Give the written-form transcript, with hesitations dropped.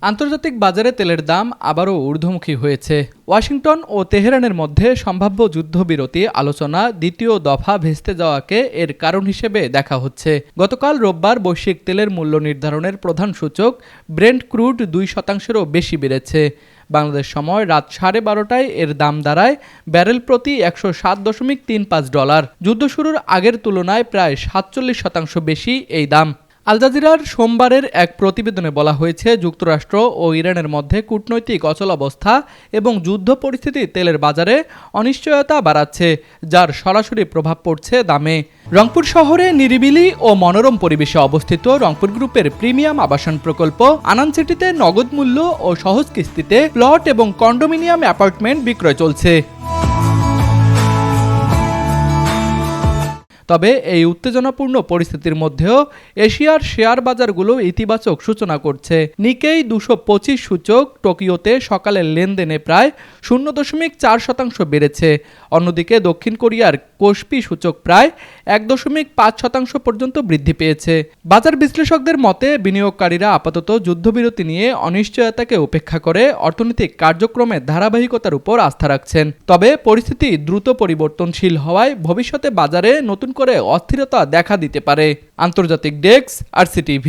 আন্তর্জাতিক বাজারে তেলের দাম আবারও ঊর্ধ্বমুখী হয়েছে। ওয়াশিংটন ও তেহরানের মধ্যে সম্ভাব্য যুদ্ধবিরতি আলোচনা দ্বিতীয় দফা ভেস্তে যাওয়াকে এর কারণ হিসেবে দেখা হচ্ছে। গতকাল রোববার বৈশ্বিক তেলের মূল্য নির্ধারণের প্রধান সূচক ব্রেন্ট ক্রুড 2%-এরও বেশি বেড়েছে। বাংলাদেশ সময় রাত 12:30টায় এর দাম দাঁড়ায় ব্যারেল প্রতি $107.35। যুদ্ধ শুরুর আগের তুলনায় প্রায় 47% বেশি এই দাম। আল জাজিরার সোমবারের এক প্রতিবেদনে বলা হয়েছে, যুক্তরাষ্ট্র ও ইরানের মধ্যে কূটনৈতিক অচলাবস্থা এবং যুদ্ধ পরিস্থিতি তেলের বাজারে অনিশ্চয়তা বাড়াচ্ছে, যার সরাসরি প্রভাব পড়ছে দামে। রংপুর শহরে নিরিবিলি ও মনোরম পরিবেশে অবস্থিত রংপুর গ্রুপের প্রিমিয়াম আবাসন প্রকল্প আনান সিটিতে নগদ মূল্য ও সহজ কিস্তিতে প্লট এবং কন্ডোমিনিয়াম অ্যাপার্টমেন্ট বিক্রয় চলছে। তবে এই উত্তেজনাপূর্ণ পরিস্থিতির মধ্যেও এশিয়ার শেয়ার বাজারগুলো ইতিবাচক সূচনা করছে। নিকেই 225 সূচক টোকিওতে সকালের লেনদেনে প্রায় 0.4% বেড়েছে। অন্যদিকে দক্ষিণ কোরিয়ার কোসপি সূচক প্রায় 1.5% পর্যন্ত বৃদ্ধি পেয়েছে। বাজার বিশ্লেষকদের মতে, বিনিয়োগকারীরা আপাতত যুদ্ধবিরতি নিয়ে অনিশ্চয়তাকে উপেক্ষা করে অর্থনৈতিক কার্যক্রমের ধারাবাহিকতার উপর আস্থা রাখছেন। তবে পরিস্থিতি দ্রুত পরিবর্তনশীল হওয়ায় ভবিষ্যতে বাজারে নতুন করে অস্থিরতা দেখা দিতে পারে। আন্তর্জাতিক ডেস্ক, RCTV।